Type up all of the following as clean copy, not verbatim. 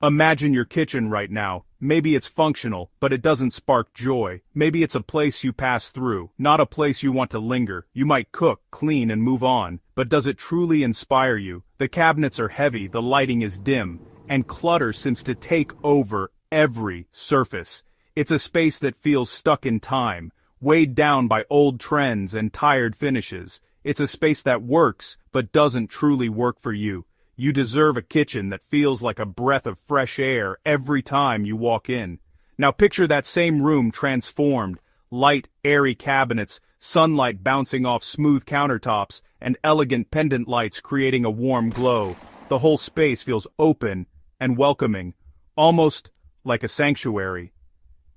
Imagine your kitchen right now. Maybe it's functional, but it doesn't spark joy. Maybe it's a place you pass through, not a place you want to linger. You might cook, clean, and move on, but does it truly inspire you? The cabinets are heavy, the lighting is dim, and clutter seems to take over every surface. It's a space that feels stuck in time, weighed down by old trends and tired finishes. It's a space that works, but doesn't truly work for you. You deserve a kitchen that feels like a breath of fresh air every time you walk in. Now picture that same room transformed. Light, airy cabinets, sunlight bouncing off smooth countertops, and elegant pendant lights creating a warm glow. The whole space feels open and welcoming, almost like a sanctuary.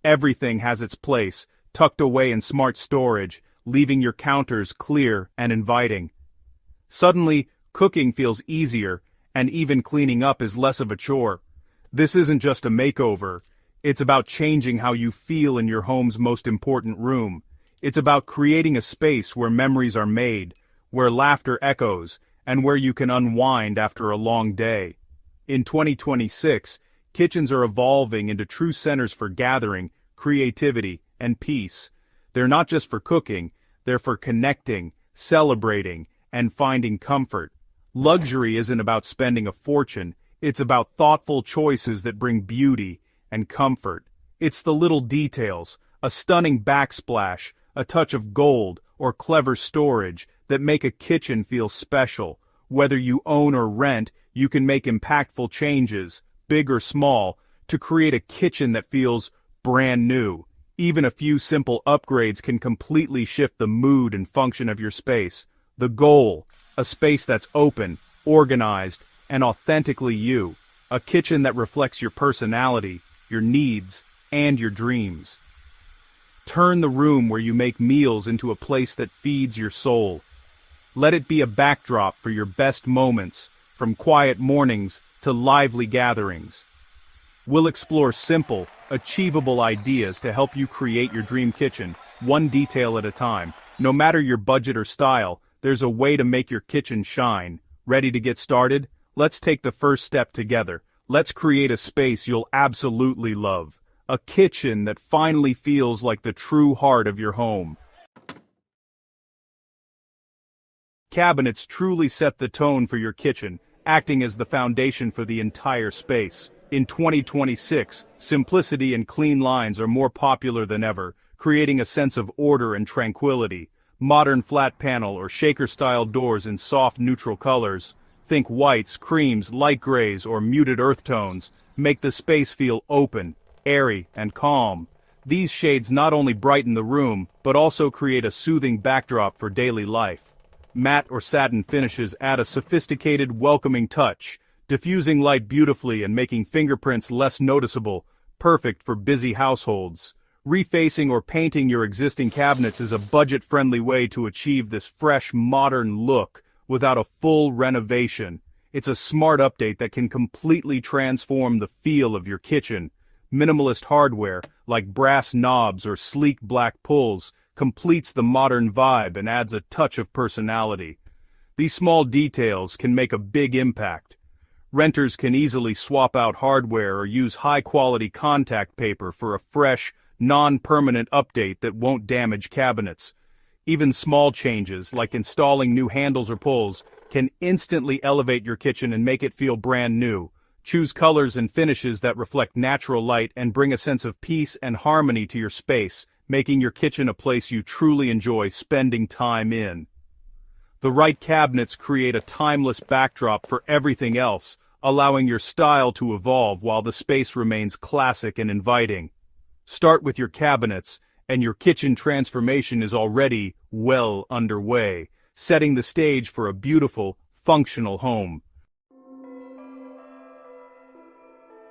Everything has its place, tucked away in smart storage, leaving your counters clear and inviting. Suddenly, cooking feels easier, and even cleaning up is less of a chore. This isn't just a makeover. It's about changing how you feel in your home's most important room. It's about creating a space where memories are made, where laughter echoes, and where you can unwind after a long day. In 2026, kitchens are evolving into true centers for gathering, creativity, and peace. They're not just for cooking, they're for connecting, celebrating, and finding comfort. Luxury isn't about spending a fortune, it's about thoughtful choices that bring beauty and comfort. It's the little details, a stunning backsplash, a touch of gold, or clever storage that make a kitchen feel special. Whether you own or rent, you can make impactful changes, big or small, to create a kitchen that feels brand new. Even a few simple upgrades can completely shift the mood and function of your space. The goal, a space that's open, organized, and authentically you. A kitchen that reflects your personality, your needs, and your dreams. Turn the room where you make meals into a place that feeds your soul. Let it be a backdrop for your best moments, from quiet mornings to lively gatherings. We'll explore simple, achievable ideas to help you create your dream kitchen, one detail at a time. No matter your budget or style, there's a way to make your kitchen shine. Ready to get started? Let's take the first step together. Let's create a space you'll absolutely love. A kitchen that finally feels like the true heart of your home. Cabinets truly set the tone for your kitchen, acting as the foundation for the entire space. In 2026, simplicity and clean lines are more popular than ever, creating a sense of order and tranquility. Modern flat panel or shaker-style doors in soft neutral colors, think whites, creams, light grays, or muted earth tones, make the space feel open, airy, and calm. These shades not only brighten the room, but also create a soothing backdrop for daily life. Matte or satin finishes add a sophisticated, welcoming touch, diffusing light beautifully and making fingerprints less noticeable, perfect for busy households. Refacing or painting your existing cabinets is a budget-friendly way to achieve this fresh, modern look without a full renovation. It's a smart update that can completely transform the feel of your kitchen. Minimalist hardware, like brass knobs or sleek black pulls, completes the modern vibe and adds a touch of personality. These small details can make a big impact. Renters can easily swap out hardware or use high-quality contact paper for a fresh, non-permanent update that won't damage cabinets. Even small changes, like installing new handles or pulls, can instantly elevate your kitchen and make it feel brand new. Choose colors and finishes that reflect natural light and bring a sense of peace and harmony to your space, making your kitchen a place you truly enjoy spending time in. The right cabinets create a timeless backdrop for everything else, allowing your style to evolve while the space remains classic and inviting. Start with your cabinets, and your kitchen transformation is already well underway, setting the stage for a beautiful, functional home.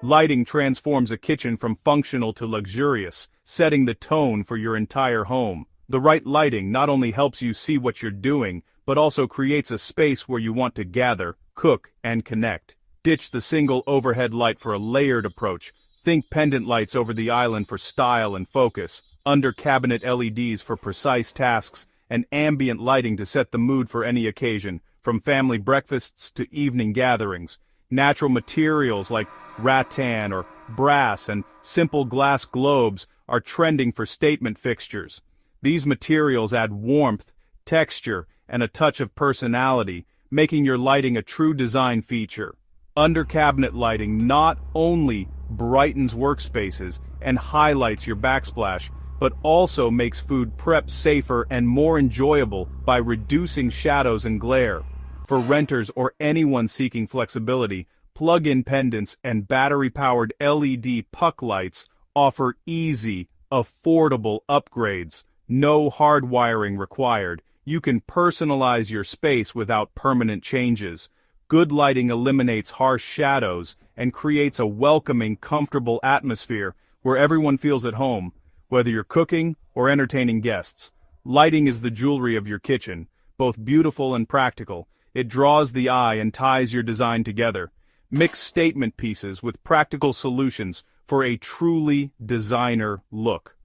Lighting transforms a kitchen from functional to luxurious, setting the tone for your entire home. The right lighting not only helps you see what you're doing, but also creates a space where you want to gather, cook, and connect. Ditch the single overhead light for a layered approach. Think pendant lights over the island for style and focus, under-cabinet LEDs for precise tasks, and ambient lighting to set the mood for any occasion, from family breakfasts to evening gatherings. Natural materials like rattan or brass, and simple glass globes are trending for statement fixtures. These materials add warmth, texture, and a touch of personality, making your lighting a true design feature. Under-cabinet lighting not only brightens workspaces and highlights your backsplash, but also makes food prep safer and more enjoyable by reducing shadows and glare. For renters or anyone seeking flexibility, plug-in pendants and battery-powered LED puck lights offer easy, affordable upgrades. No hard wiring required. You can personalize your space without permanent changes. Good lighting eliminates harsh shadows and creates a welcoming, comfortable atmosphere where everyone feels at home. Whether you're cooking or entertaining guests, lighting is the jewelry of your kitchen, both beautiful and practical. It draws the eye and ties your design together. Mix statement pieces with practical solutions for a truly designer look.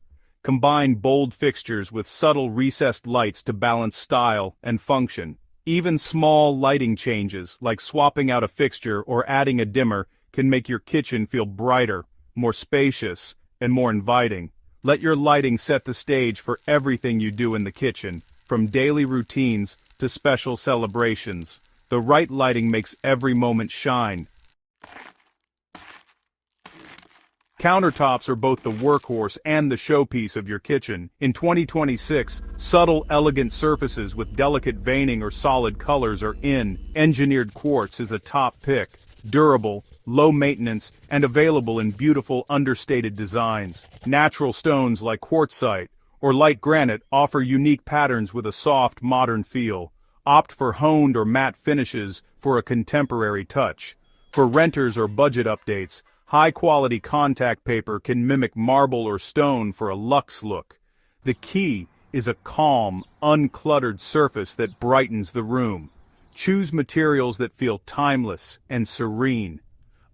Combine bold fixtures with subtle recessed lights to balance style and function. Even small lighting changes, like swapping out a fixture or adding a dimmer, can make your kitchen feel brighter, more spacious, and more inviting. Let your lighting set the stage for everything you do in the kitchen, from daily routines to special celebrations. The right lighting makes every moment shine. Countertops are both the workhorse and the showpiece of your kitchen. In 2026, subtle, elegant surfaces with delicate veining or solid colors are in. Engineered quartz is a top pick. Durable, low maintenance, and available in beautiful understated designs. Natural stones like quartzite or light granite offer unique patterns with a soft, modern feel. Opt for honed or matte finishes for a contemporary touch. For renters or budget updates, high-quality contact paper can mimic marble or stone for a luxe look. The key is a calm, uncluttered surface that brightens the room. Choose materials that feel timeless and serene.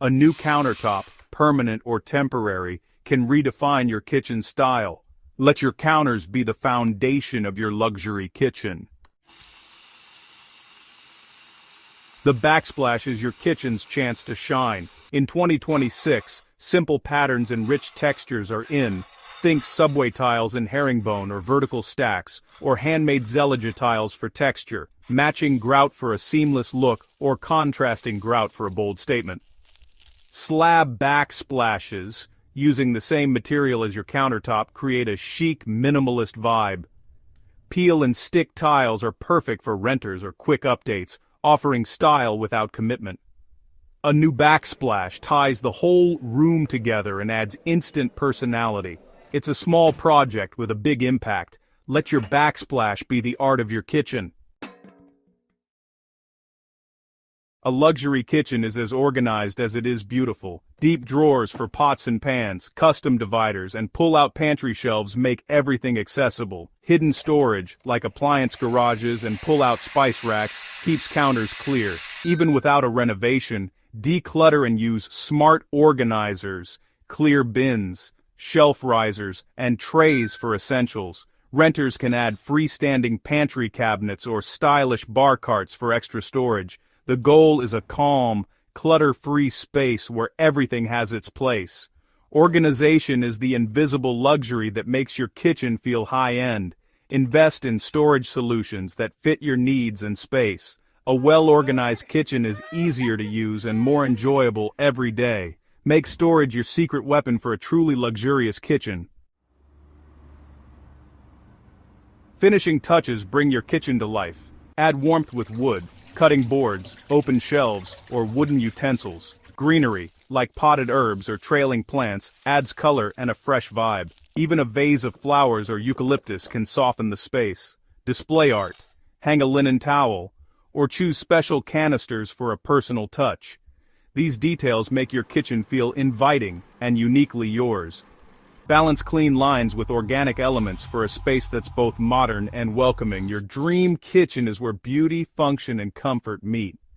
A new countertop, permanent or temporary, can redefine your kitchen style. Let your counters be the foundation of your luxury kitchen. The backsplash is your kitchen's chance to shine. In 2026, simple patterns and rich textures are in. Think subway tiles in herringbone or vertical stacks, or handmade zellige tiles for texture, matching grout for a seamless look or contrasting grout for a bold statement. Slab backsplashes, using the same material as your countertop, create a chic, minimalist vibe. Peel and stick tiles are perfect for renters or quick updates, offering style without commitment. A new backsplash ties the whole room together and adds instant personality. It's a small project with a big impact. Let your backsplash be the art of your kitchen. A luxury kitchen is as organized as it is beautiful. Deep drawers for pots and pans, custom dividers, and pull-out pantry shelves make everything accessible. Hidden storage, like appliance garages and pull-out spice racks, keeps counters clear. Even without a renovation, declutter and use smart organizers, clear bins, shelf risers, and trays for essentials. Renters can add freestanding pantry cabinets or stylish bar carts for extra storage. The goal is a calm, clutter-free space where everything has its place. Organization is the invisible luxury that makes your kitchen feel high-end. Invest in storage solutions that fit your needs and space. A well-organized kitchen is easier to use and more enjoyable every day. Make storage your secret weapon for a truly luxurious kitchen. Finishing touches bring your kitchen to life. Add warmth with wood, cutting boards, open shelves, or wooden utensils. Greenery, like potted herbs or trailing plants, adds color and a fresh vibe. Even a vase of flowers or eucalyptus can soften the space. Display art, hang a linen towel, or choose special canisters for a personal touch. These details make your kitchen feel inviting and uniquely yours. Balance clean lines with organic elements for a space that's both modern and welcoming. Your dream kitchen is where beauty, function, and comfort meet.